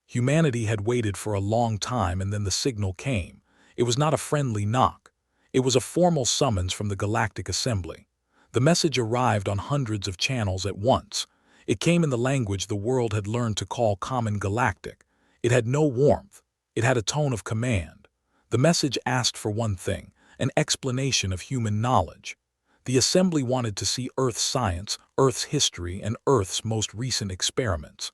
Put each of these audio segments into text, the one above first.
Humanity had waited for a long time, and then the signal came. It was not a friendly knock. It was a formal summons from the Galactic Assembly. The message arrived on hundreds of channels at once. It came in the language the world had learned to call common galactic. It had no warmth. It had a tone of command. The message asked for one thing: an explanation of human knowledge. The Assembly wanted to see Earth's science, Earth's history, and Earth's most recent experiments.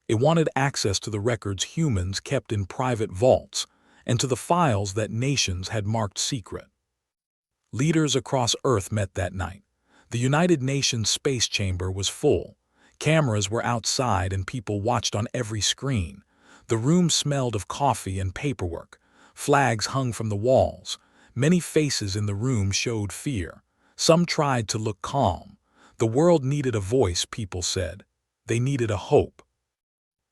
It wanted access to the records humans kept in private vaults, and to the files that nations had marked secret. Leaders across Earth met that night. The United Nations space chamber was full. Cameras were outside and people watched on every screen. The room smelled of coffee and paperwork. Flags hung from the walls. Many faces in the room showed fear. Some tried to look calm. The world needed a voice, people said. They needed a hope.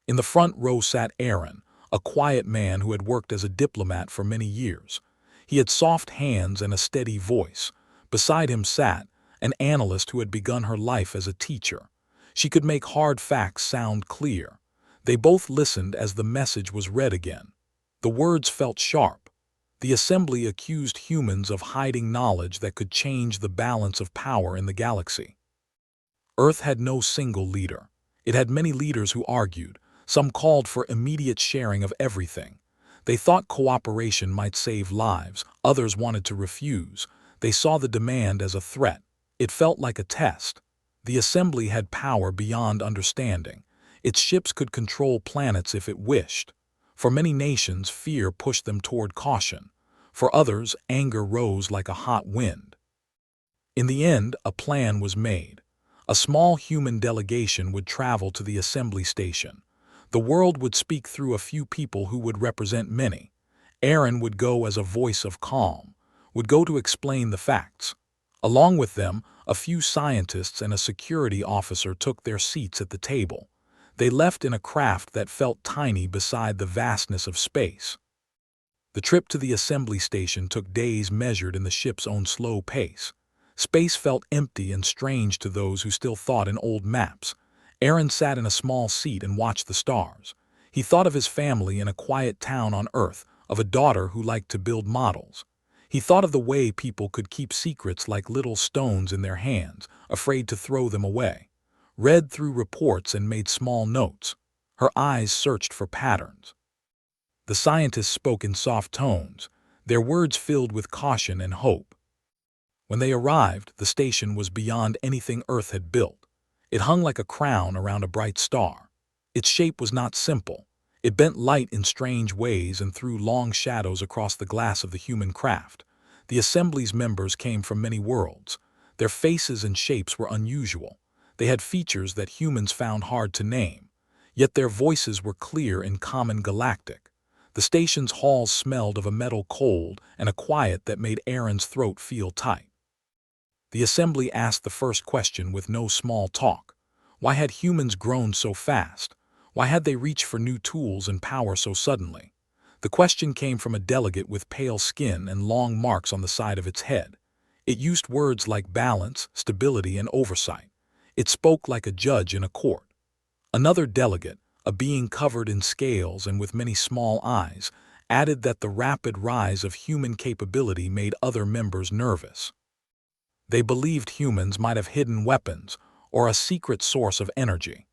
In the front row sat Aaron, a quiet man who had worked as a diplomat for many years. He had soft hands and a steady voice. Beside him sat an analyst who had begun her life as a teacher. She could make hard facts sound clear. They both listened as the message was read again. The words felt sharp. The Assembly accused humans of hiding knowledge that could change the balance of power in the galaxy. Earth had no single leader. It had many leaders who argued. Some called for immediate sharing of everything. They thought cooperation might save lives. Others wanted to refuse. They saw the demand as a threat. It felt like a test. The Assembly had power beyond understanding. Its ships could control planets if it wished. For many nations, fear pushed them toward caution. For others, anger rose like a hot wind. In the end, a plan was made. A small human delegation would travel to the Assembly station. The world would speak through a few people who would represent many. Aaron would go as a voice of calm, would go to explain the facts. Along with them, a few scientists and a security officer took their seats at the table. They left in a craft that felt tiny beside the vastness of space. The trip to the Assembly station took days, measured in the ship's own slow pace. Space felt empty and strange to those who still thought in old maps. Aaron sat in a small seat and watched the stars. He thought of his family in a quiet town on Earth, of a daughter who liked to build models. He thought of the way people could keep secrets like little stones in their hands, afraid to throw them away. Read through reports and made small notes. Her eyes searched for patterns. The scientists spoke in soft tones, their words filled with caution and hope. When they arrived, the station was beyond anything Earth had built. It hung like a crown around a bright star. Its shape was not simple. It bent light in strange ways and threw long shadows across the glass of the human craft. The Assembly's members came from many worlds. Their faces and shapes were unusual. They had features that humans found hard to name. Yet their voices were clear in common galactic. The station's halls smelled of a metal cold and a quiet that made Aaron's throat feel tight. The Assembly asked the first question with no small talk. Why had humans grown so fast? Why had they reached for new tools and power so suddenly? The question came from a delegate with pale skin and long marks on the side of its head. It used words like balance, stability, and oversight. It spoke like a judge in a court. Another delegate, a being covered in scales and with many small eyes, added that the rapid rise of human capability made other members nervous. They believed humans might have hidden weapons or a secret source of energy.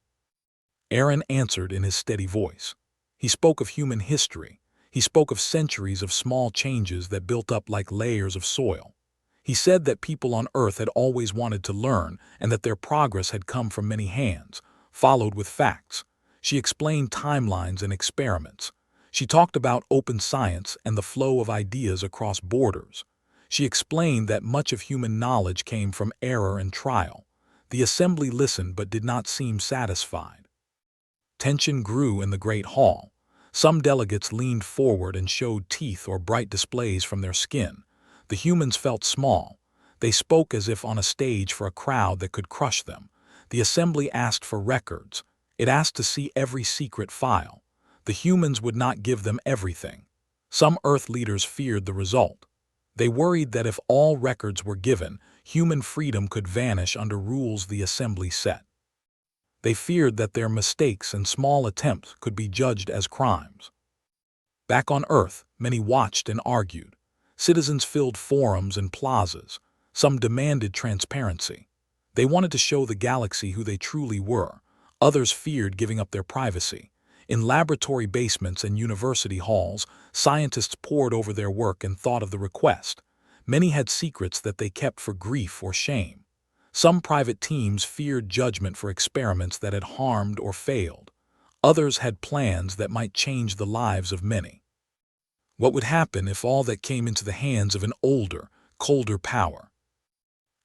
Aaron answered in his steady voice. He spoke of human history. He spoke of centuries of small changes that built up like layers of soil. He said that people on Earth had always wanted to learn and that their progress had come from many hands, followed with facts. She explained timelines and experiments. She talked about open science and the flow of ideas across borders. She explained that much of human knowledge came from error and trial. The Assembly listened but did not seem satisfied. Tension grew in the Great Hall. Some delegates leaned forward and showed teeth or bright displays from their skin. The humans felt small. They spoke as if on a stage for a crowd that could crush them. The Assembly asked for records. It asked to see every secret file. The humans would not give them everything. Some Earth leaders feared the result. They worried that if all records were given, human freedom could vanish under rules the Assembly set. They feared that their mistakes and small attempts could be judged as crimes. Back on Earth, many watched and argued. Citizens filled forums and plazas. Some demanded transparency. They wanted to show the galaxy who they truly were. Others feared giving up their privacy. In laboratory basements and university halls, scientists pored over their work and thought of the request. Many had secrets that they kept for grief or shame. Some private teams feared judgment for experiments that had harmed or failed. Others had plans that might change the lives of many. What would happen if all that came into the hands of an older, colder power?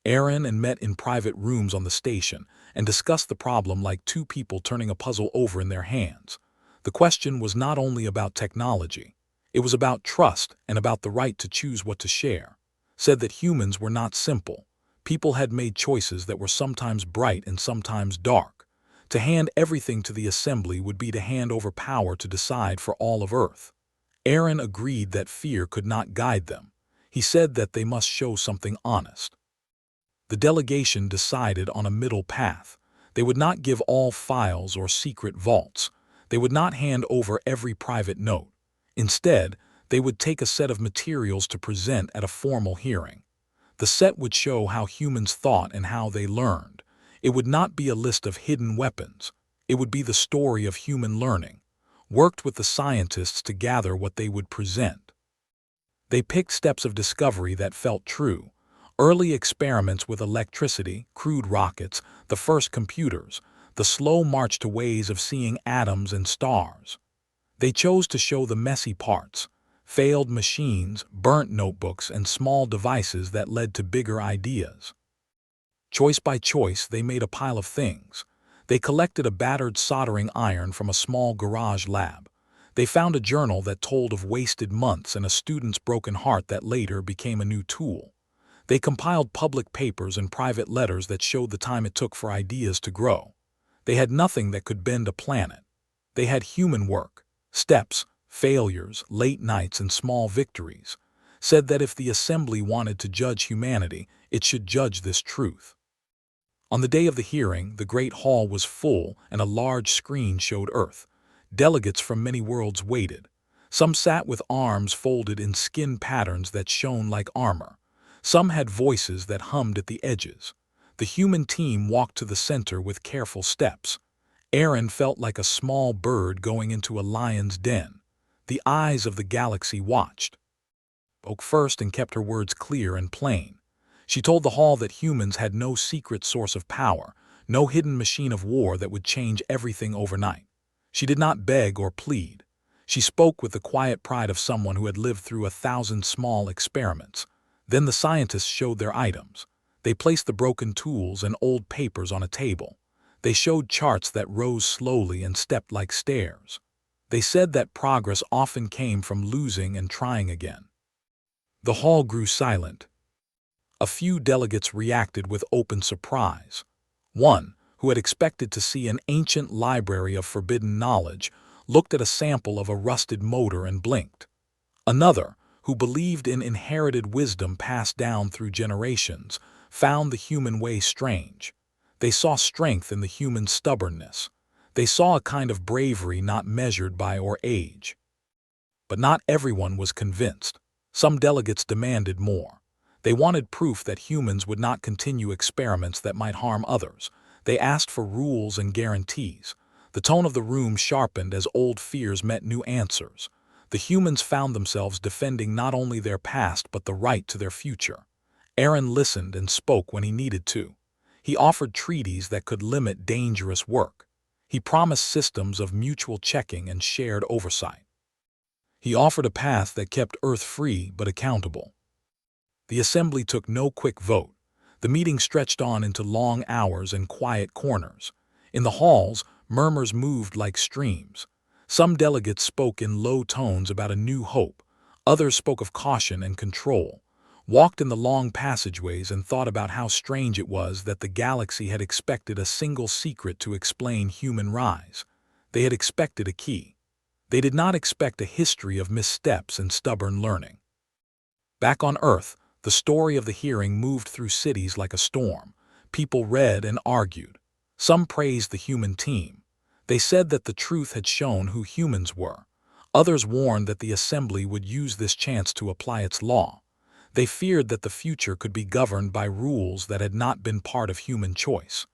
Aaron and met in private rooms on the station and discussed the problem like two people turning a puzzle over in their hands. The question was not only about technology. It was about trust and about the right to choose what to share. Said that humans were not simple. People had made choices that were sometimes bright and sometimes dark. To hand everything to the assembly would be to hand over power to decide for all of Earth. Aaron agreed that fear could not guide them. He said that they must show something honest. The delegation decided on a middle path. They would not give all files or secret vaults. They would not hand over every private note. Instead, they would take a set of materials to present at a formal hearing. The set would show how humans thought and how they learned. It would not be a list of hidden weapons. It would be the story of human learning. Worked with the scientists to gather what they would present. They picked steps of discovery that felt true. Early experiments with electricity, crude rockets, the first computers, the slow march to ways of seeing atoms and stars. They chose to show the messy parts, failed machines, burnt notebooks, and small devices that led to bigger ideas. Choice by choice, they made a pile of things. They collected a battered soldering iron from a small garage lab. They found a journal that told of wasted months and a student's broken heart that later became a new tool. They compiled public papers and private letters that showed the time it took for ideas to grow. They had nothing that could bend a planet. They had human work, steps, failures, late nights, and small victories. Said that if the assembly wanted to judge humanity, it should judge this truth. On the day of the hearing, the great hall was full and a large screen showed Earth. Delegates from many worlds waited. Some sat with arms folded in skin patterns that shone like armor. Some had voices that hummed at the edges. The human team walked to the center with careful steps. Aaron felt like a small bird going into a lion's den. The eyes of the galaxy watched. Spoke first and kept her words clear and plain. She told the hall that humans had no secret source of power, no hidden machine of war that would change everything overnight. She did not beg or plead. She spoke with the quiet pride of someone who had lived through 1,000 small experiments. Then the scientists showed their items. They placed the broken tools and old papers on a table. They showed charts that rose slowly and stepped like stairs. They said that progress often came from losing and trying again. The hall grew silent. A few delegates reacted with open surprise. One, who had expected to see an ancient library of forbidden knowledge, looked at a sample of a rusted motor and blinked. Another, who believed in inherited wisdom passed down through generations, found the human way strange. They saw strength in the human stubbornness. They saw a kind of bravery not measured by or age. But not everyone was convinced. Some delegates demanded more. They wanted proof that humans would not continue experiments that might harm others. They asked for rules and guarantees. The tone of the room sharpened as old fears met new answers. The humans found themselves defending not only their past but the right to their future. Aaron listened and spoke when he needed to. He offered treaties that could limit dangerous work. He promised systems of mutual checking and shared oversight. He offered a path that kept Earth free but accountable. The assembly took no quick vote. The meeting stretched on into long hours and quiet corners. In the halls, murmurs moved like streams. Some delegates spoke in low tones about a new hope. Others spoke of caution and control, walked in the long passageways and thought about how strange it was that the galaxy had expected a single secret to explain human rise. They had expected a key. They did not expect a history of missteps and stubborn learning. Back on Earth, the story of the hearing moved through cities like a storm. People read and argued. Some praised the human team. They said that the truth had shown who humans were. Others warned that the assembly would use this chance to apply its law. They feared that the future could be governed by rules that had not been part of human choice.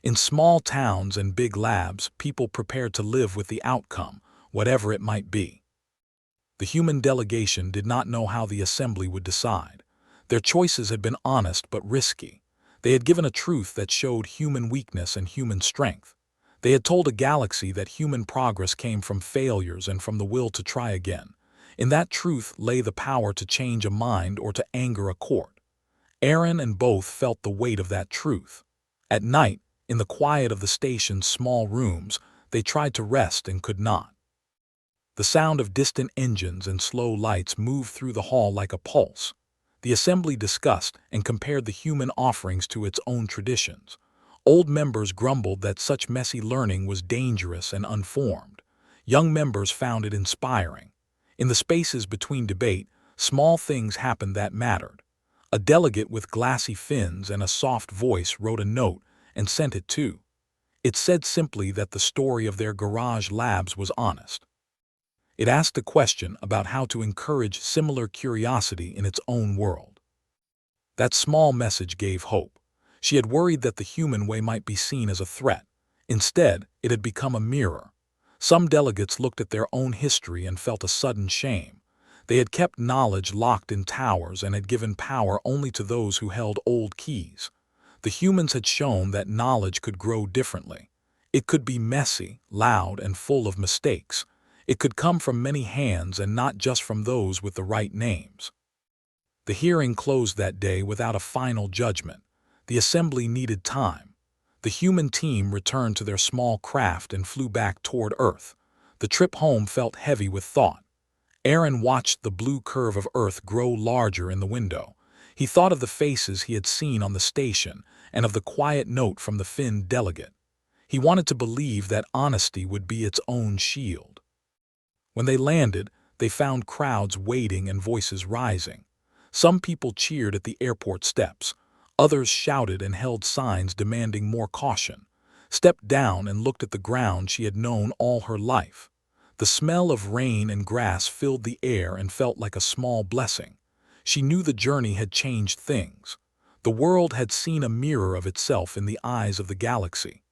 In small towns and big labs, people prepared to live with the outcome, whatever it might be. The human delegation did not know how the assembly would decide. Their choices had been honest but risky. They had given a truth that showed human weakness and human strength. They had told a galaxy that human progress came from failures and from the will to try again. In that truth lay the power to change a mind or to anger a court. Aaron and both felt the weight of that truth. At night, in the quiet of the station's small rooms, they tried to rest and could not. The sound of distant engines and slow lights moved through the hall like a pulse. The assembly discussed and compared the human offerings to its own traditions. Old members grumbled that such messy learning was dangerous and unformed. Young members found it inspiring. In the spaces between debate, small things happened that mattered. A delegate with glassy fins and a soft voice wrote a note and sent it too. It said simply that the story of their garage labs was honest. It asked a question about how to encourage similar curiosity in its own world. That small message gave hope. She had worried that the human way might be seen as a threat. Instead, it had become a mirror. Some delegates looked at their own history and felt a sudden shame. They had kept knowledge locked in towers and had given power only to those who held old keys. The humans had shown that knowledge could grow differently. It could be messy, loud, and full of mistakes. It could come from many hands and not just from those with the right names. The hearing closed that day without a final judgment. The assembly needed time. The human team returned to their small craft and flew back toward Earth. The trip home felt heavy with thought. Aaron watched the blue curve of Earth grow larger in the window. He thought of the faces he had seen on the station and of the quiet note from the Finn delegate. He wanted to believe that honesty would be its own shield. When they landed, they found crowds waiting and voices rising. Some people cheered at the airport steps. Others shouted and held signs demanding more caution. Stepped down and looked at the ground she had known all her life. The smell of rain and grass filled the air and felt like a small blessing. She knew the journey had changed things. The world had seen a mirror of itself in the eyes of the galaxy.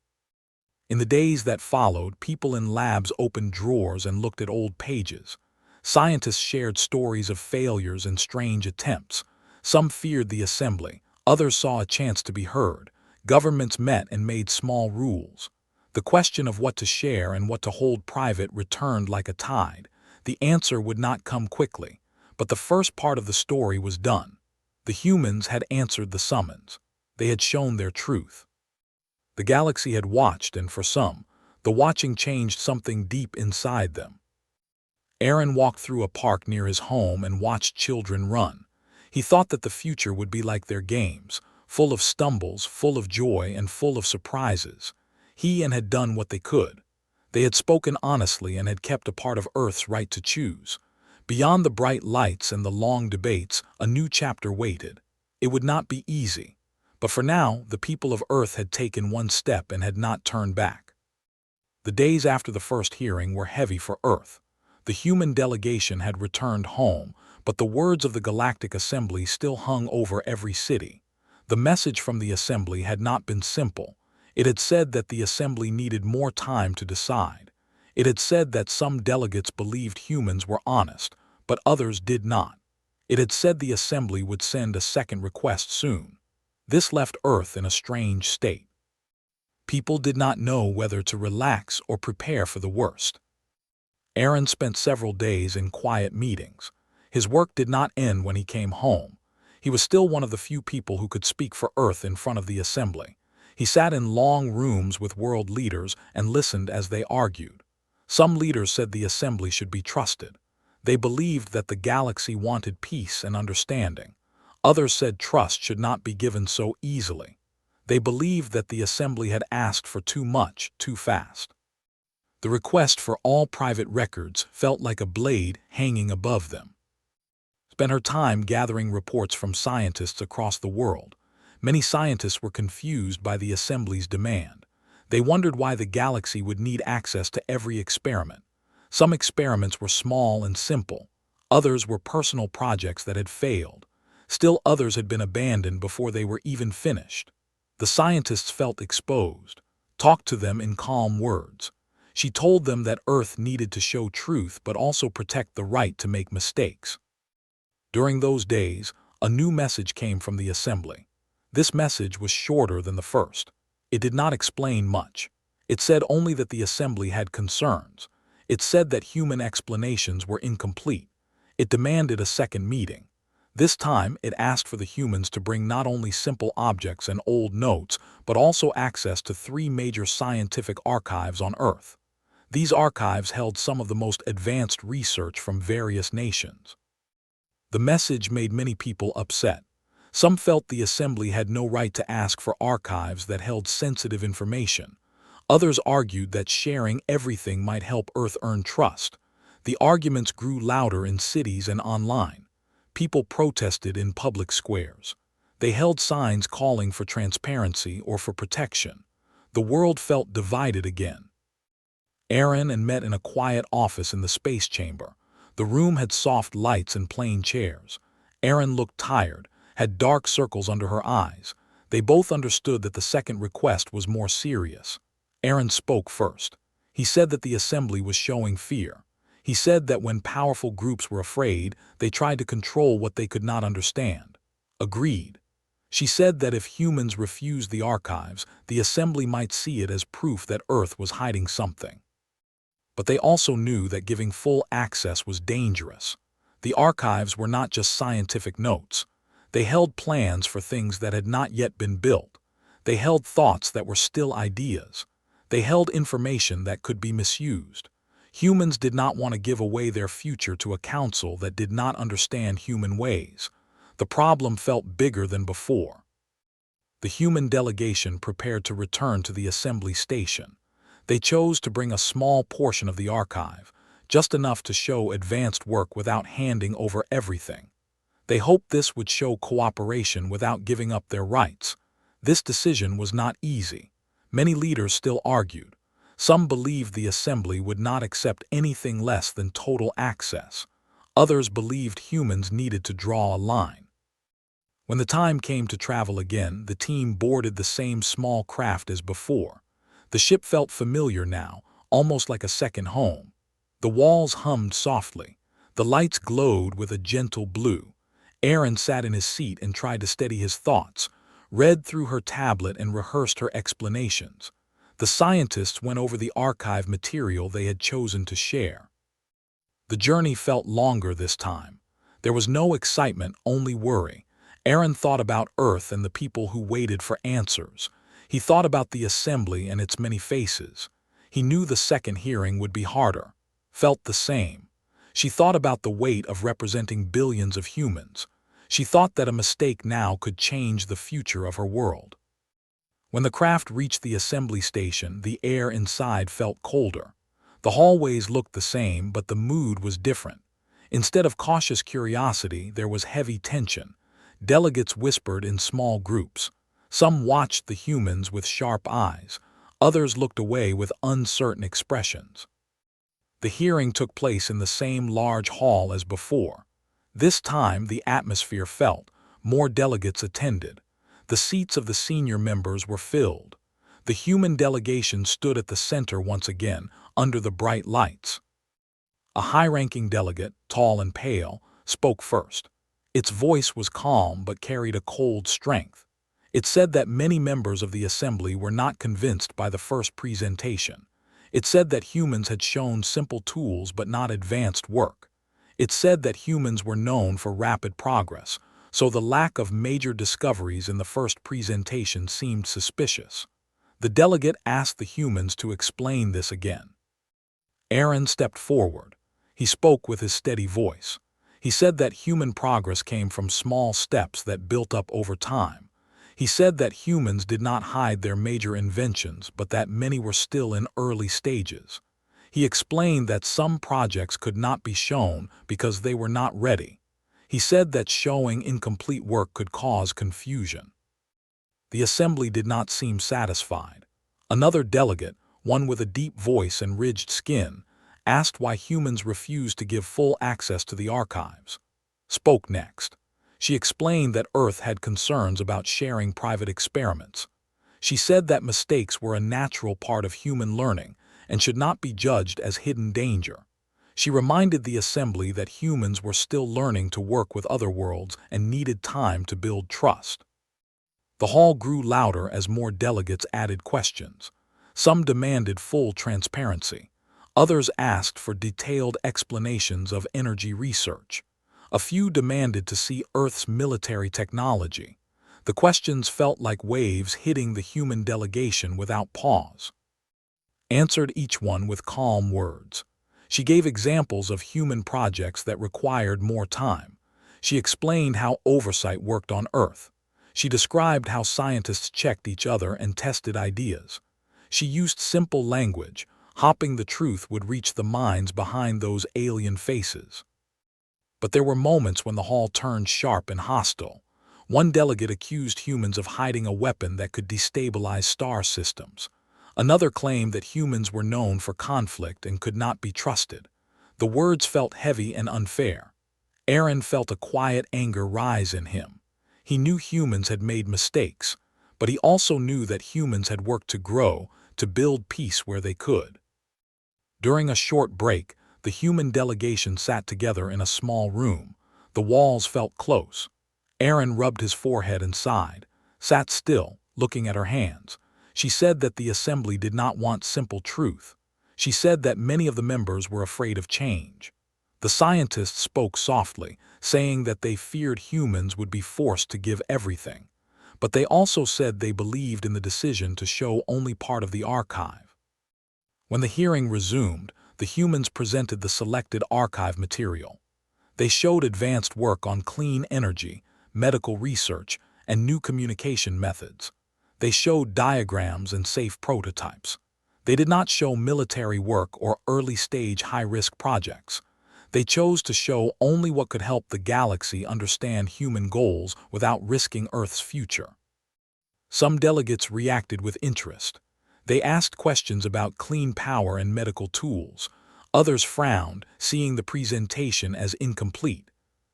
In the days that followed, people in labs opened drawers and looked at old pages. Scientists shared stories of failures and strange attempts. Some feared the assembly. Others saw a chance to be heard. Governments met and made small rules. The question of what to share and what to hold private returned like a tide. The answer would not come quickly, but the first part of the story was done. The humans had answered the summons. They had shown their truth. The galaxy had watched, and for some, the watching changed something deep inside them. Aaron walked through a park near his home and watched children run. He thought that the future would be like their games, full of stumbles, full of joy, and full of surprises. He had done what they could. They had spoken honestly and had kept a part of Earth's right to choose. Beyond the bright lights and the long debates, a new chapter waited. It would not be easy. But for now, the people of Earth had taken one step and had not turned back. The days after the first hearing were heavy for Earth. The human delegation had returned home, but the words of the Galactic Assembly still hung over every city. The message from the Assembly had not been simple. It had said that the Assembly needed more time to decide. It had said that some delegates believed humans were honest, but others did not. It had said the Assembly would send a second request soon. This left Earth in a strange state. People did not know whether to relax or prepare for the worst. Aaron spent several days in quiet meetings. His work did not end when he came home. He was still one of the few people who could speak for Earth in front of the Assembly. He sat in long rooms with world leaders and listened as they argued. Some leaders said the Assembly should be trusted. They believed that the galaxy wanted peace and understanding. Others said trust should not be given so easily. They believed that the Assembly had asked for too much, too fast. The request for all private records felt like a blade hanging above them. Spent her time gathering reports from scientists across the world. Many scientists were confused by the Assembly's demand. They wondered why the galaxy would need access to every experiment. Some experiments were small and simple. Others were personal projects that had failed. Still others had been abandoned before they were even finished. The scientists felt exposed. Talked to them in calm words. She told them that Earth needed to show truth but also protect the right to make mistakes. During those days, a new message came from the assembly. This message was shorter than the first. It did not explain much. It said only that the assembly had concerns. It said that human explanations were incomplete. It demanded a second meeting. This time, it asked for the humans to bring not only simple objects and old notes, but also access to 3 major scientific archives on Earth. These archives held some of the most advanced research from various nations. The message made many people upset. Some felt the assembly had no right to ask for archives that held sensitive information. Others argued that sharing everything might help Earth earn trust. The arguments grew louder in cities and online. People protested in public squares. They held signs calling for transparency or for protection. The world felt divided again. Aaron and met in a quiet office in the space chamber. The room had soft lights and plain chairs. Aaron looked tired, had dark circles under her eyes. They both understood that the second request was more serious. Aaron spoke first. He said that the assembly was showing fear. He said that when powerful groups were afraid, they tried to control what they could not understand. Agreed. She said that if humans refused the archives, the assembly might see it as proof that Earth was hiding something. But they also knew that giving full access was dangerous. The archives were not just scientific notes. They held plans for things that had not yet been built. They held thoughts that were still ideas. They held information that could be misused. Humans did not want to give away their future to a council that did not understand human ways. The problem felt bigger than before. The human delegation prepared to return to the assembly station. They chose to bring a small portion of the archive, just enough to show advanced work without handing over everything. They hoped this would show cooperation without giving up their rights. This decision was not easy. Many leaders still argued. Some believed the assembly would not accept anything less than total access. Others believed humans needed to draw a line. When the time came to travel again, the team boarded the same small craft as before. The ship felt familiar now, almost like a second home. The walls hummed softly. The lights glowed with a gentle blue. Aaron sat in his seat and tried to steady his thoughts, read through her tablet and rehearsed her explanations. The scientists went over the archive material they had chosen to share. The journey felt longer this time. There was no excitement, only worry. Aaron thought about Earth and the people who waited for answers. He thought about the assembly and its many faces. He knew the second hearing would be harder. Felt the same. She thought about the weight of representing billions of humans. She thought that a mistake now could change the future of her world. When the craft reached the assembly station, the air inside felt colder. The hallways looked the same, but the mood was different. Instead of cautious curiosity, there was heavy tension. Delegates whispered in small groups. Some watched the humans with sharp eyes. Others looked away with uncertain expressions. The hearing took place in the same large hall as before. This time, the atmosphere felt. More delegates attended. The seats of the senior members were filled. The human delegation stood at the center once again, under the bright lights. A high-ranking delegate, tall and pale, spoke first. Its voice was calm but carried a cold strength. It said that many members of the assembly were not convinced by the first presentation. It said that humans had shown simple tools but not advanced work. It said that humans were known for rapid progress, so the lack of major discoveries in the first presentation seemed suspicious. The delegate asked the humans to explain this again. Aaron stepped forward. He spoke with his steady voice. He said that human progress came from small steps that built up over time. He said that humans did not hide their major inventions, but that many were still in early stages. He explained that some projects could not be shown because they were not ready. He said that showing incomplete work could cause confusion. The assembly did not seem satisfied. Another delegate, one with a deep voice and ridged skin, asked why humans refused to give full access to the archives. Spoke next. She explained that Earth had concerns about sharing private experiments. She said that mistakes were a natural part of human learning and should not be judged as hidden danger. She reminded the assembly that humans were still learning to work with other worlds and needed time to build trust. The hall grew louder as more delegates added questions. Some demanded full transparency. Others asked for detailed explanations of energy research. A few demanded to see Earth's military technology. The questions felt like waves hitting the human delegation without pause. Answered each one with calm words. She gave examples of human projects that required more time. She explained how oversight worked on Earth. She described how scientists checked each other and tested ideas. She used simple language, hoping the truth would reach the minds behind those alien faces. But there were moments when the hall turned sharp and hostile. One delegate accused humans of hiding a weapon that could destabilize star systems. Another claimed that humans were known for conflict and could not be trusted. The words felt heavy and unfair. Aaron felt a quiet anger rise in him. He knew humans had made mistakes, but he also knew that humans had worked to grow, to build peace where they could. During a short break, the human delegation sat together in a small room. The walls felt close. Aaron rubbed his forehead and sighed, sat still, looking at her hands. She said that the assembly did not want simple truth. She said that many of the members were afraid of change. The scientists spoke softly, saying that they feared humans would be forced to give everything. But they also said they believed in the decision to show only part of the archive. When the hearing resumed, the humans presented the selected archive material. They showed advanced work on clean energy, medical research, and new communication methods. They showed diagrams and safe prototypes. They did not show military work or early-stage high-risk projects. They chose to show only what could help the galaxy understand human goals without risking Earth's future. Some delegates reacted with interest. They asked questions about clean power and medical tools. Others frowned, seeing the presentation as incomplete.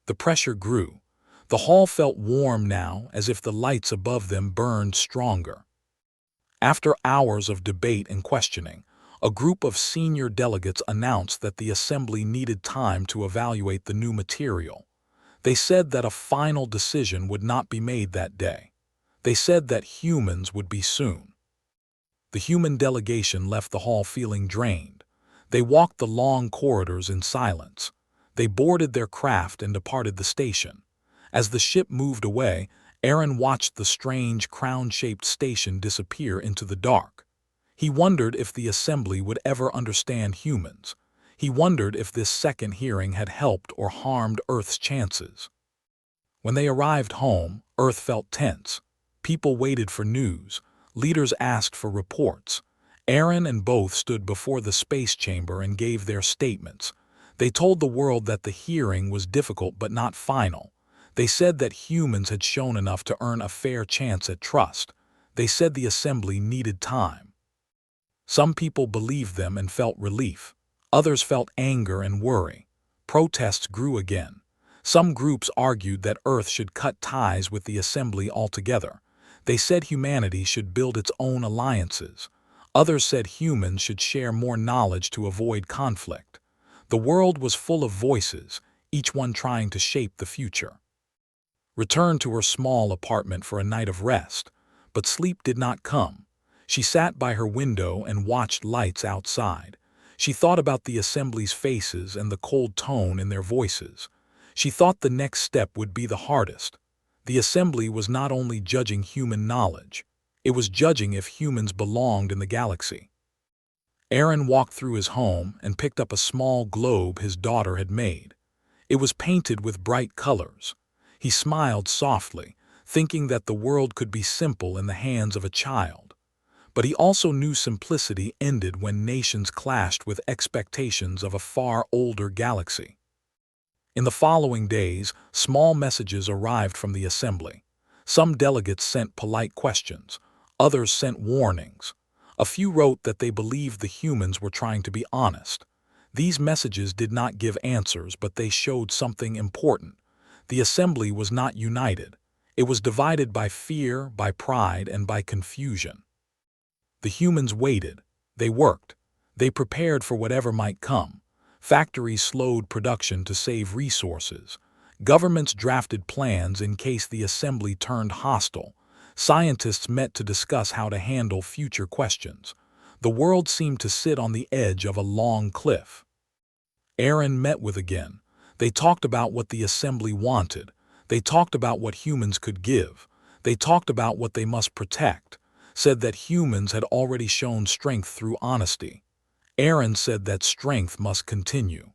The pressure grew. The hall felt warm now, as if the lights above them burned stronger. After hours of debate and questioning, a group of senior delegates announced that the assembly needed time to evaluate the new material. They said that a final decision would not be made that day. They said that humans would be soon. The human delegation left the hall feeling drained. They walked the long corridors in silence. They boarded their craft and departed the station. As the ship moved away, Aaron watched the strange crown-shaped station disappear into the dark. He wondered if the assembly would ever understand humans. He wondered if this second hearing had helped or harmed Earth's chances. When they arrived home, Earth felt tense. People waited for news. Leaders asked for reports. Aaron and both stood before the space chamber and gave their statements. They told the world that the hearing was difficult but not final. They said that humans had shown enough to earn a fair chance at trust. They said the assembly needed time. Some people believed them and felt relief. Others felt anger and worry. Protests grew again. Some groups argued that Earth should cut ties with the assembly altogether. They said humanity should build its own alliances. Others said humans should share more knowledge to avoid conflict. The world was full of voices, each one trying to shape the future. Returned to her small apartment for a night of rest, but sleep did not come. She sat by her window and watched lights outside. She thought about the assembly's faces and the cold tone in their voices. She thought the next step would be the hardest. The assembly was not only judging human knowledge, it was judging if humans belonged in the galaxy. Aaron walked through his home and picked up a small globe his daughter had made. It was painted with bright colors. He smiled softly, thinking that the world could be simple in the hands of a child. But he also knew simplicity ended when nations clashed with expectations of a far older galaxy. In the following days, small messages arrived from the assembly. Some delegates sent polite questions. Others sent warnings. A few wrote that they believed the humans were trying to be honest. These messages did not give answers, but they showed something important. The assembly was not united. It was divided by fear, by pride, and by confusion. The humans waited. They worked. They prepared for whatever might come. Factories slowed production to save resources. Governments drafted plans in case the assembly turned hostile. Scientists met to discuss how to handle future questions. The world seemed to sit on the edge of a long cliff. Aaron met with again. They talked about what the assembly wanted. They talked about what humans could give. They talked about what they must protect. Said that humans had already shown strength through honesty. Aaron said that strength must continue.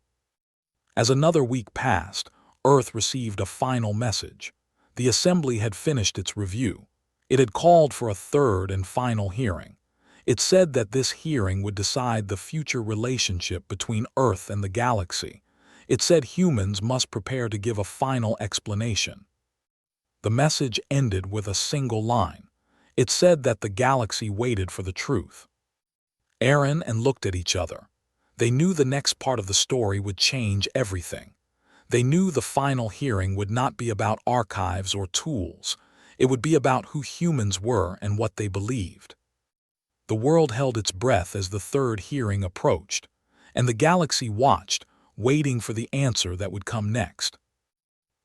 As another week passed, Earth received a final message. The assembly had finished its review. It had called for a third and final hearing. It said that this hearing would decide the future relationship between Earth and the galaxy. It said humans must prepare to give a final explanation. The message ended with a single line. It said that the galaxy waited for the truth. Aaron and looked at each other. They knew the next part of the story would change everything. They knew the final hearing would not be about archives or tools. It would be about who humans were and what they believed. The world held its breath as the third hearing approached, and the galaxy watched, waiting for the answer that would come next.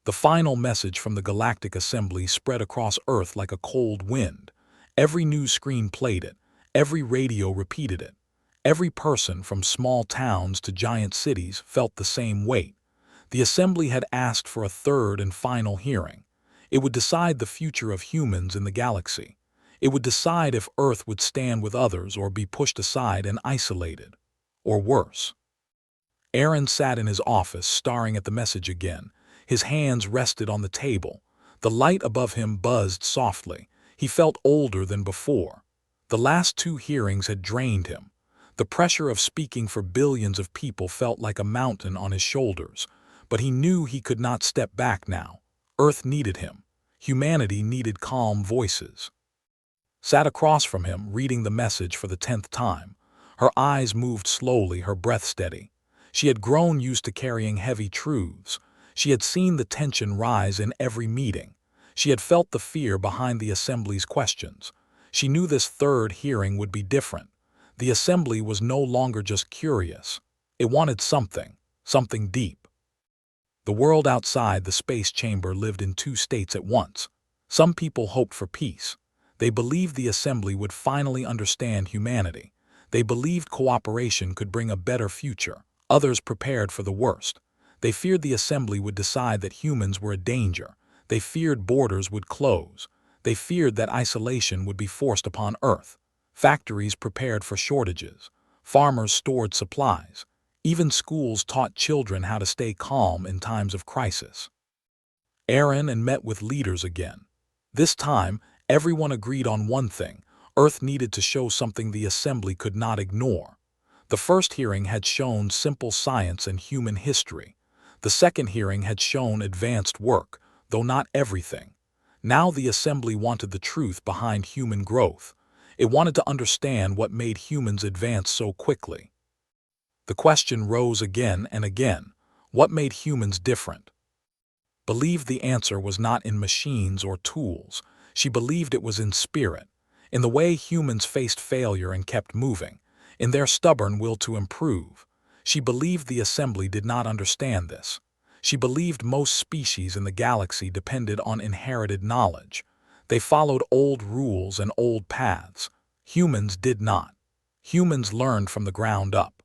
The final message from the Galactic Assembly spread across Earth like a cold wind. Every news screen played it. Every radio repeated it. Every person from small towns to giant cities felt the same weight. The Assembly had asked for a third and final hearing. It would decide the future of humans in the galaxy. It would decide if Earth would stand with others or be pushed aside and isolated. Or worse. Aaron sat in his office, staring at the message again. His hands rested on the table. The light above him buzzed softly. He felt older than before. The last two hearings had drained him. The pressure of speaking for billions of people felt like a mountain on his shoulders. But he knew he could not step back now. Earth needed him. Humanity needed calm voices. Sat across from him, reading the message for the 10th time. Her eyes moved slowly, her breath steady. She had grown used to carrying heavy truths. She had seen the tension rise in every meeting. She had felt the fear behind the Assembly's questions. She knew this third hearing would be different. The Assembly was no longer just curious. It wanted something deep. The world outside the space chamber lived in two states at once. Some people hoped for peace. They believed the Assembly would finally understand humanity. They believed cooperation could bring a better future. Others prepared for the worst. They feared the Assembly would decide that humans were a danger. They feared borders would close. They feared that isolation would be forced upon Earth. Factories prepared for shortages. Farmers stored supplies. Even schools taught children how to stay calm in times of crisis. Aaron and met with leaders again. This time, everyone agreed on one thing. Earth needed to show something the Assembly could not ignore. The first hearing had shown simple science and human history. The second hearing had shown advanced work, though not everything. Now the Assembly wanted the truth behind human growth. It wanted to understand what made humans advance so quickly. The question rose again and again. What made humans different? Believed the answer was not in machines or tools. She believed it was in spirit, in the way humans faced failure and kept moving, in their stubborn will to improve. She believed the Assembly did not understand this. She believed most species in the galaxy depended on inherited knowledge. They followed old rules and old paths. Humans did not. Humans learned from the ground up.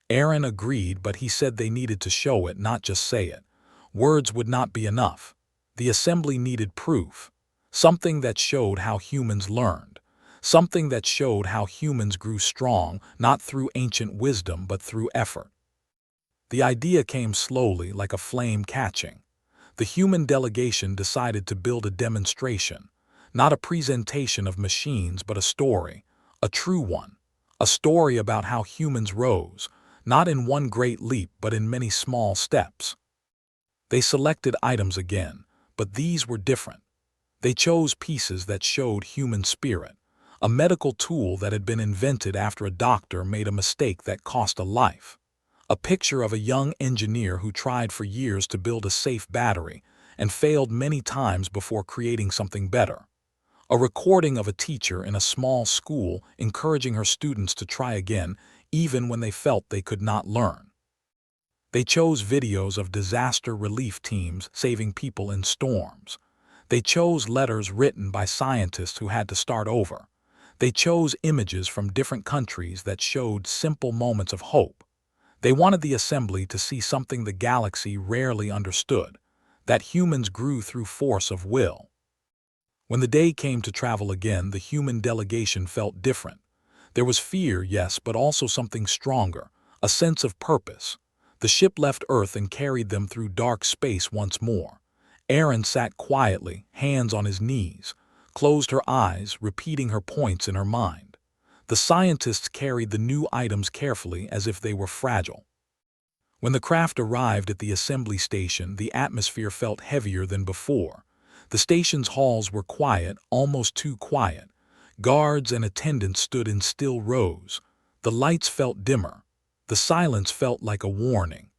Aaron agreed, but he said they needed to show it, not just say it. Words would not be enough. The Assembly needed proof. Something that showed how humans learned. Something that showed how humans grew strong, not through ancient wisdom, but through effort. The idea came slowly, like a flame catching. The human delegation decided to build a demonstration, not a presentation of machines, but a story, a true one, a story about how humans rose, not in one great leap, but in many small steps. They selected items again, but these were different. They chose pieces that showed human spirit, a medical tool that had been invented after a doctor made a mistake that cost a life. A picture of a young engineer who tried for years to build a safe battery and failed many times before creating something better. A recording of a teacher in a small school encouraging her students to try again even when they felt they could not learn. They chose videos of disaster relief teams saving people in storms. They chose letters written by scientists who had to start over. They chose images from different countries that showed simple moments of hope. They wanted the assembly to see something the galaxy rarely understood, that humans grew through force of will. When the day came to travel again, the human delegation felt different. There was fear, yes, but also something stronger, a sense of purpose. The ship left Earth and carried them through dark space once more. Aaron sat quietly, hands on his knees, closed her eyes, repeating her points in her mind. The scientists carried the new items carefully as if they were fragile. When the craft arrived at the assembly station, the atmosphere felt heavier than before. The station's halls were quiet, almost too quiet. Guards and attendants stood in still rows. The lights felt dimmer. The silence felt like a warning.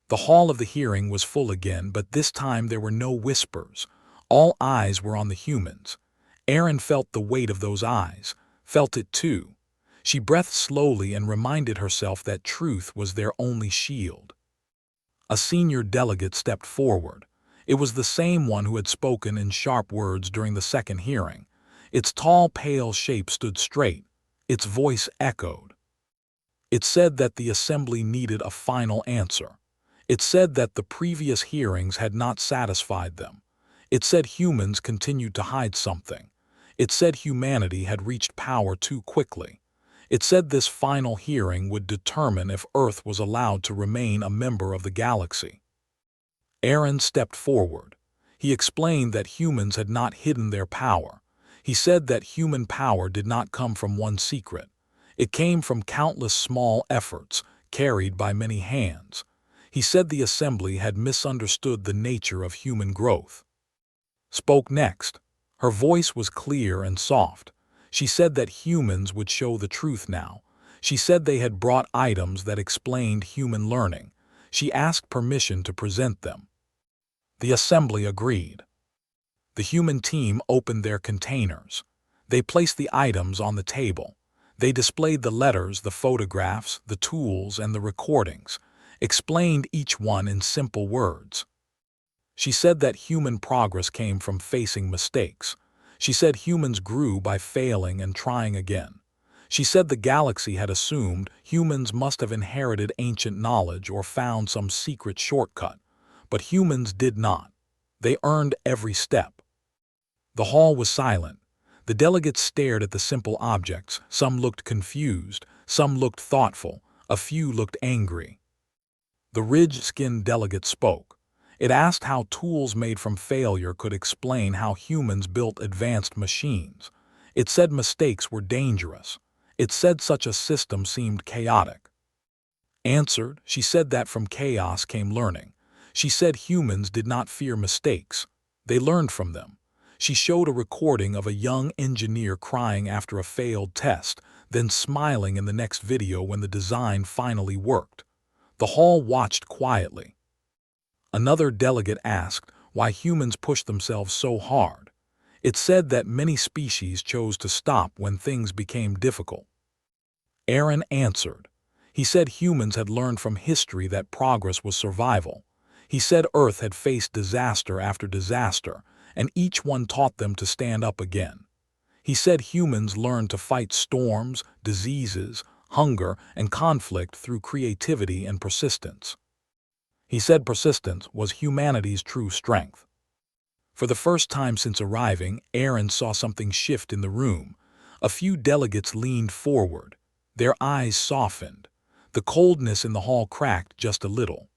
The hall of the hearing was full again, but this time there were no whispers. All eyes were on the humans. Aaron felt the weight of those eyes, felt it too. She breathed slowly and reminded herself that truth was their only shield. A senior delegate stepped forward. It was the same one who had spoken in sharp words during the second hearing. Its tall, pale shape stood straight. Its voice echoed. It said that the assembly needed a final answer. It said that the previous hearings had not satisfied them. It said humans continued to hide something. It said humanity had reached power too quickly. It said this final hearing would determine if Earth was allowed to remain a member of the galaxy. Aaron stepped forward. He explained that humans had not hidden their power. He said that human power did not come from one secret. It came from countless small efforts, carried by many hands. He said the assembly had misunderstood the nature of human growth. Spoke next. Her voice was clear and soft. She said that humans would show the truth now. She said they had brought items that explained human learning. She asked permission to present them. The assembly agreed. The human team opened their containers. They placed the items on the table. They displayed the letters, the photographs, the tools, and the recordings, explained each one in simple words. She said that human progress came from facing mistakes. She said humans grew by failing and trying again. She said the galaxy had assumed humans must have inherited ancient knowledge or found some secret shortcut. But humans did not. They earned every step. The hall was silent. The delegates stared at the simple objects. Some looked confused, some looked thoughtful, a few looked angry. The ridge-skinned delegate spoke. It asked how tools made from failure could explain how humans built advanced machines. It said mistakes were dangerous. It said such a system seemed chaotic. Answered, she said that from chaos came learning. She said humans did not fear mistakes. They learned from them. She showed a recording of a young engineer crying after a failed test, then smiling in the next video when the design finally worked. The hall watched quietly. Another delegate asked why humans push themselves so hard. It said that many species chose to stop when things became difficult. Aaron answered. He said humans had learned from history that progress was survival. He said Earth had faced disaster after disaster, and each one taught them to stand up again. He said humans learned to fight storms, diseases, hunger, and conflict through creativity and persistence. He said persistence was humanity's true strength. For the first time since arriving, Aaron saw something shift in the room. A few delegates leaned forward. Their eyes softened. The coldness in the hall cracked just a little.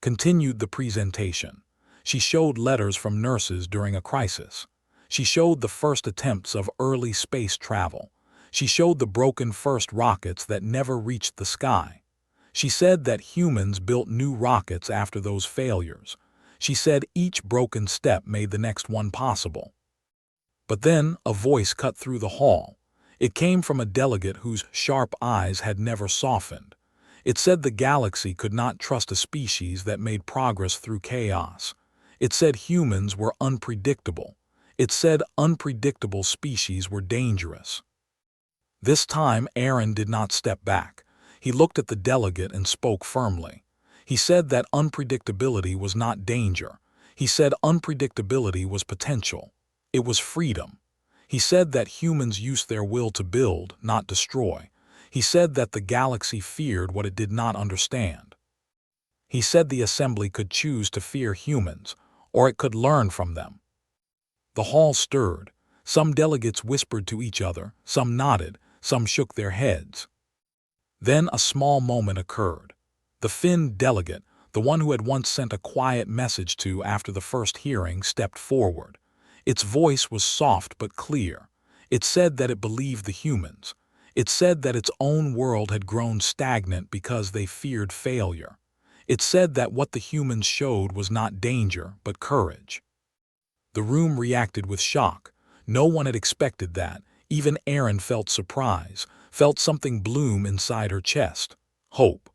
Continued the presentation. She showed letters from nurses during a crisis. She showed the first attempts of early space travel. She showed the broken first rockets that never reached the sky. She said that humans built new rockets after those failures. She said each broken step made the next one possible. But then a voice cut through the hall. It came from a delegate whose sharp eyes had never softened. It said the galaxy could not trust a species that made progress through chaos. It said humans were unpredictable. It said unpredictable species were dangerous. This time Aaron did not step back. He looked at the delegate and spoke firmly. He said that unpredictability was not danger. He said unpredictability was potential. It was freedom. He said that humans used their will to build, not destroy. He said that the galaxy feared what it did not understand. He said the assembly could choose to fear humans, or it could learn from them. The hall stirred. Some delegates whispered to each other, some nodded, some shook their heads. Then a small moment occurred. The Finn delegate, the one who had once sent a quiet message to after the first hearing, stepped forward. Its voice was soft but clear. It said that it believed the humans. It said that its own world had grown stagnant because they feared failure. It said that what the humans showed was not danger, but courage. The room reacted with shock. No one had expected that. Even Aaron felt surprise, felt something bloom inside her chest. Hope.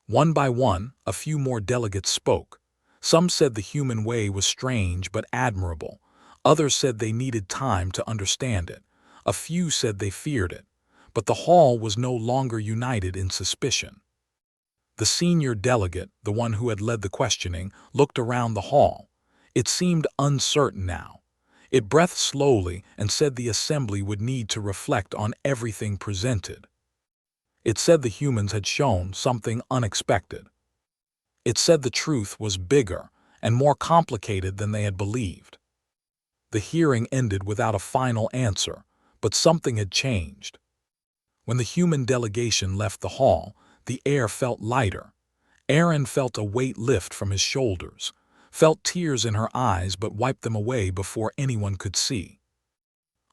One by one, a few more delegates spoke. Some said the human way was strange but admirable. Others said they needed time to understand it. A few said they feared it. But the hall was no longer united in suspicion. The senior delegate, the one who had led the questioning, looked around the hall. It seemed uncertain now. It breathed slowly and said the assembly would need to reflect on everything presented. It said the humans had shown something unexpected. It said the truth was bigger and more complicated than they had believed. The hearing ended without a final answer, but something had changed. When the human delegation left the hall, the air felt lighter. Aaron felt a weight lift from his shoulders, felt tears in her eyes but wiped them away before anyone could see.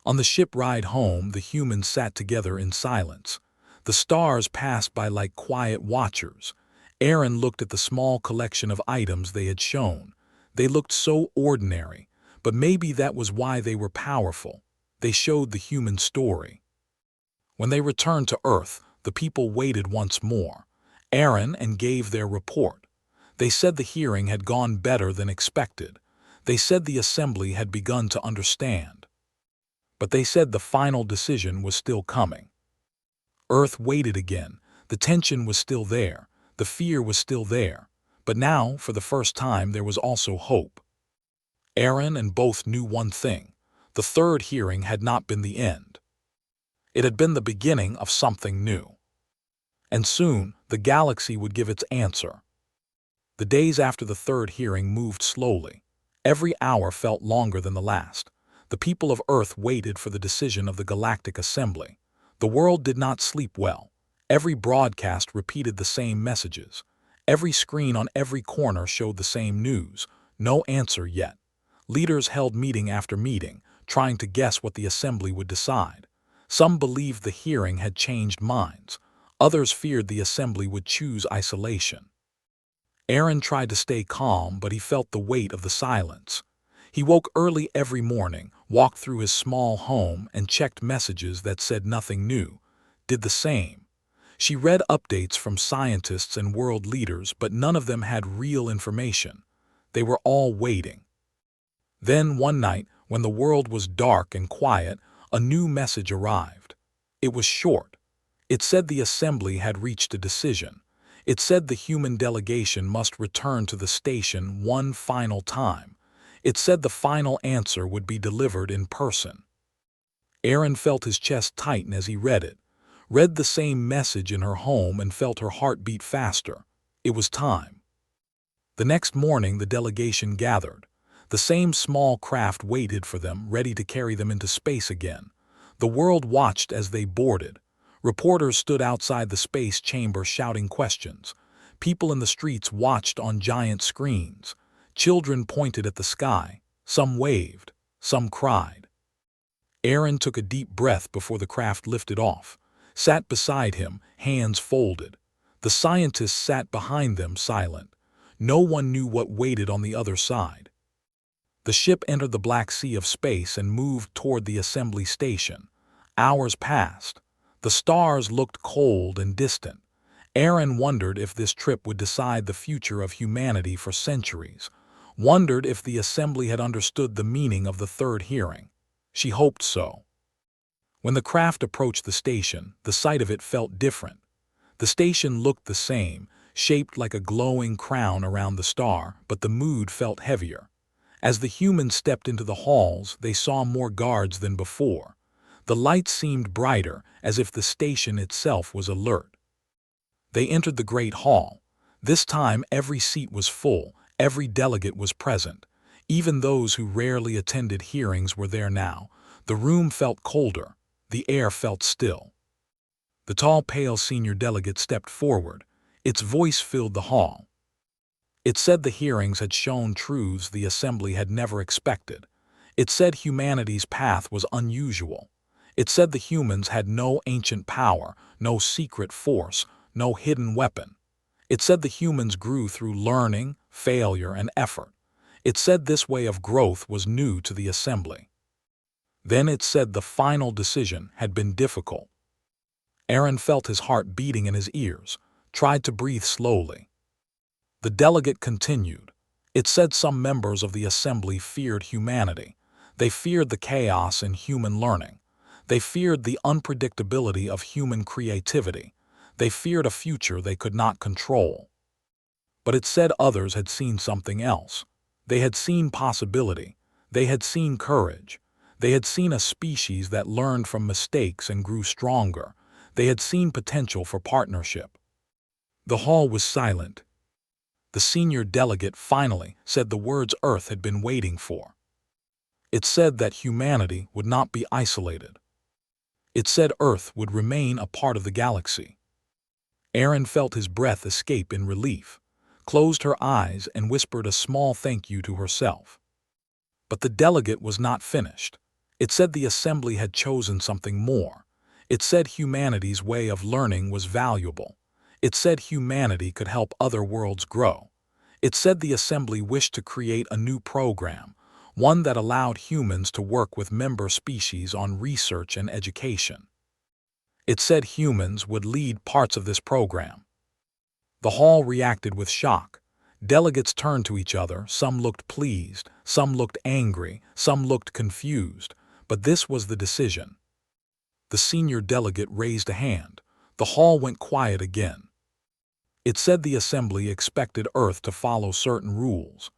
On the ship ride home, the humans sat together in silence. The stars passed by like quiet watchers. Aaron looked at the small collection of items they had shown. They looked so ordinary, but maybe that was why they were powerful. They showed the human story. When they returned to Earth, the people waited once more. Aaron and gave their report. They said the hearing had gone better than expected. They said the assembly had begun to understand. But they said the final decision was still coming. Earth waited again. The tension was still there. The fear was still there. But now, for the first time, there was also hope. Aaron and both knew one thing. The third hearing had not been the end. It had been the beginning of something new. And soon, the galaxy would give its answer. The days after the third hearing moved slowly. Every hour felt longer than the last. The people of Earth waited for the decision of the Galactic Assembly. The world did not sleep well. Every broadcast repeated the same messages. Every screen on every corner showed the same news. No answer yet. Leaders held meeting after meeting, trying to guess what the assembly would decide. Some believed the hearing had changed minds. Others feared the assembly would choose isolation. Aaron tried to stay calm, but he felt the weight of the silence. He woke early every morning, walked through his small home, and checked messages that said nothing new. Did the same. She read updates from scientists and world leaders, but none of them had real information. They were all waiting. Then one night, when the world was dark and quiet, a new message arrived. It was short. It said the assembly had reached a decision. It said the human delegation must return to the station one final time. It said the final answer would be delivered in person. Aaron felt his chest tighten as he read it, read the same message in her home and felt her heart beat faster. It was time. The next morning the delegation gathered. The same small craft waited for them, ready to carry them into space again. The world watched as they boarded. Reporters stood outside the space chamber shouting questions. People in the streets watched on giant screens. Children pointed at the sky. Some waved. Some cried. Aaron took a deep breath before the craft lifted off, sat beside him, hands folded. The scientists sat behind them, silent. No one knew what waited on the other side. The ship entered the Black Sea of space and moved toward the assembly station. Hours passed. The stars looked cold and distant. Aaron wondered if this trip would decide the future of humanity for centuries, wondered if the assembly had understood the meaning of the third hearing. She hoped so. When the craft approached the station, the sight of it felt different. The station looked the same, shaped like a glowing crown around the star, but the mood felt heavier. As the humans stepped into the halls, they saw more guards than before. The lights seemed brighter, as if the station itself was alert. They entered the great hall. This time every seat was full, every delegate was present. Even those who rarely attended hearings were there now. The room felt colder. The air felt still. The tall, pale senior delegate stepped forward. Its voice filled the hall. It said the hearings had shown truths the assembly had never expected. It said humanity's path was unusual. It said the humans had no ancient power, no secret force, no hidden weapon. It said the humans grew through learning, failure, and effort. It said this way of growth was new to the assembly. Then it said the final decision had been difficult. Aaron felt his heart beating in his ears, tried to breathe slowly. The delegate continued. It said some members of the assembly feared humanity. They feared the chaos in human learning. They feared the unpredictability of human creativity. They feared a future they could not control. But it said others had seen something else. They had seen possibility. They had seen courage. They had seen a species that learned from mistakes and grew stronger. They had seen potential for partnership. The hall was silent. The senior delegate finally said the words Earth had been waiting for. It said that humanity would not be isolated. It said Earth would remain a part of the galaxy. Aaron felt his breath escape in relief, closed her eyes and whispered a small thank you to herself. But the delegate was not finished. It said the assembly had chosen something more. It said humanity's way of learning was valuable. It said humanity could help other worlds grow. It said the assembly wished to create a new program, one that allowed humans to work with member species on research and education. It said humans would lead parts of this program. The hall reacted with shock. Delegates turned to each other. Some looked pleased, some looked angry, some looked confused. But this was the decision. The senior delegate raised a hand. The hall went quiet again. It said the assembly expected Earth to follow certain rules.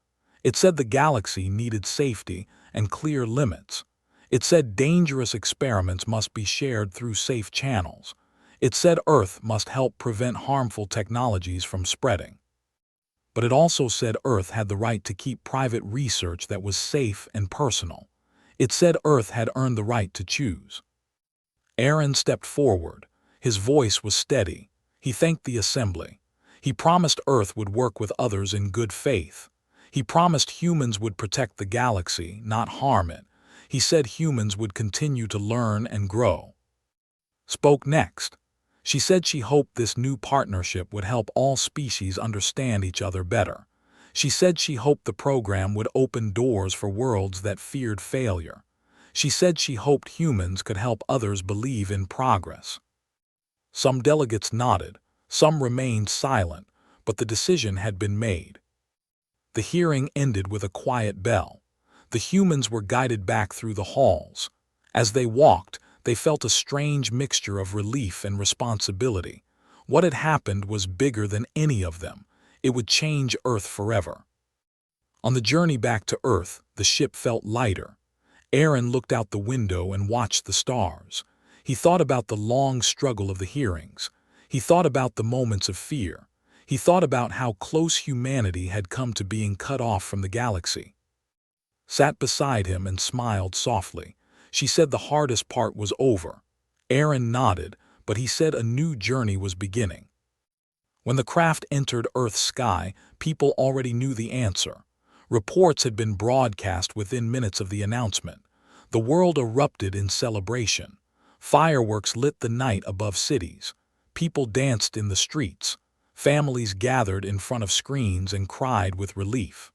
It said the galaxy needed safety and clear limits. It said dangerous experiments must be shared through safe channels. It said Earth must help prevent harmful technologies from spreading. But it also said Earth had the right to keep private research that was safe and personal. It said Earth had earned the right to choose. Aaron stepped forward. His voice was steady. He thanked the assembly. He promised Earth would work with others in good faith. He promised humans would protect the galaxy, not harm it. He said humans would continue to learn and grow. Spoke next. She said she hoped this new partnership would help all species understand each other better. She said she hoped the program would open doors for worlds that feared failure. She said she hoped humans could help others believe in progress. Some delegates nodded. Some remained silent, but the decision had been made. The hearing ended with a quiet bell. The humans were guided back through the halls. As they walked, they felt a strange mixture of relief and responsibility. What had happened was bigger than any of them. It would change Earth forever. On the journey back to Earth, the ship felt lighter. Aaron looked out the window and watched the stars. He thought about the long struggle of the hearings. He thought about the moments of fear. He thought about how close humanity had come to being cut off from the galaxy. Sat beside him and smiled softly. She said the hardest part was over. Aaron nodded, but he said a new journey was beginning. When the craft entered Earth's sky, people already knew the answer. Reports had been broadcast within minutes of the announcement. The world erupted in celebration. Fireworks lit the night above cities. People danced in the streets. Families gathered in front of screens and cried with relief.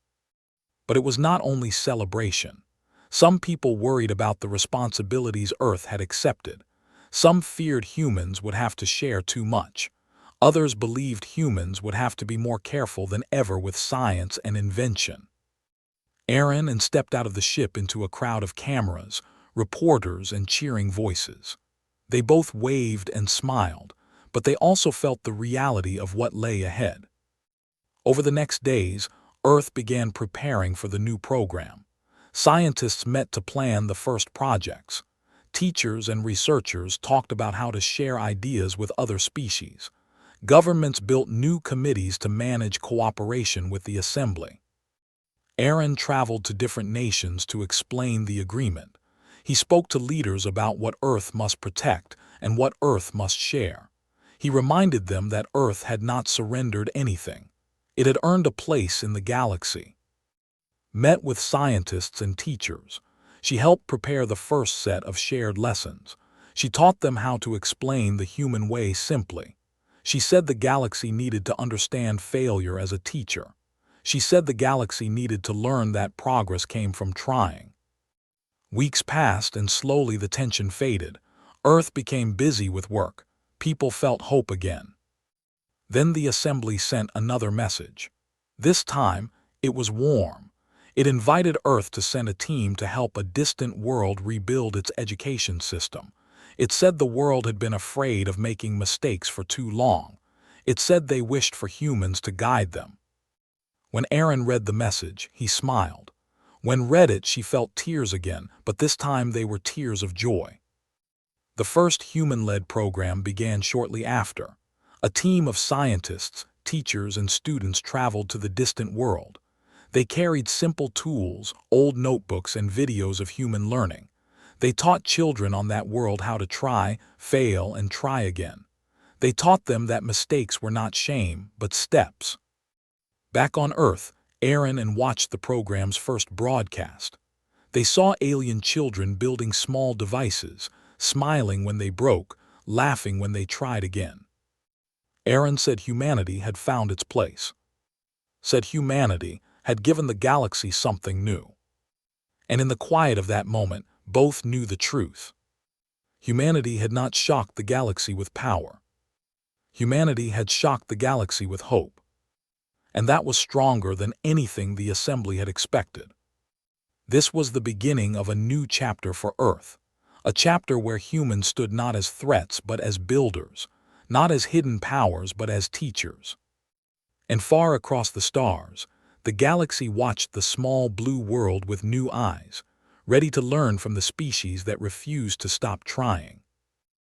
But it was not only celebration. Some people worried about the responsibilities Earth had accepted. Some feared humans would have to share too much. Others believed humans would have to be more careful than ever with science and invention. Aaron stepped out of the ship into a crowd of cameras, reporters, and cheering voices. They both waved and smiled, but they also felt the reality of what lay ahead. Over the next days, Earth began preparing for the new program. Scientists met to plan the first projects. Teachers and researchers talked about how to share ideas with other species. Governments built new committees to manage cooperation with the assembly. Aaron traveled to different nations to explain the agreement. He spoke to leaders about what Earth must protect and what Earth must share. He reminded them that Earth had not surrendered anything. It had earned a place in the galaxy. Met with scientists and teachers. She helped prepare the first set of shared lessons. She taught them how to explain the human way simply. She said the galaxy needed to understand failure as a teacher. She said the galaxy needed to learn that progress came from trying. Weeks passed and slowly the tension faded. Earth became busy with work. People felt hope again. Then the assembly sent another message. This time, it was warm. It invited Earth to send a team to help a distant world rebuild its education system. It said the world had been afraid of making mistakes for too long. It said they wished for humans to guide them. When Aaron read the message, he smiled. When read it, she felt tears again, but this time they were tears of joy. The first human-led program began shortly after. A team of scientists, teachers, and students traveled to the distant world. They carried simple tools, old notebooks, and videos of human learning. They taught children on that world how to try, fail, and try again. They taught them that mistakes were not shame, but steps. Back on Earth, Aaron watched the program's first broadcast. They saw alien children building small devices, smiling when they broke, laughing when they tried again. Aaron said humanity had found its place. Said humanity had given the galaxy something new. And in the quiet of that moment, both knew the truth. Humanity had not shocked the galaxy with power. Humanity had shocked the galaxy with hope. And that was stronger than anything the assembly had expected. This was the beginning of a new chapter for Earth, a chapter where humans stood not as threats but as builders, not as hidden powers but as teachers. And far across the stars, the galaxy watched the small blue world with new eyes, ready to learn from the species that refused to stop trying.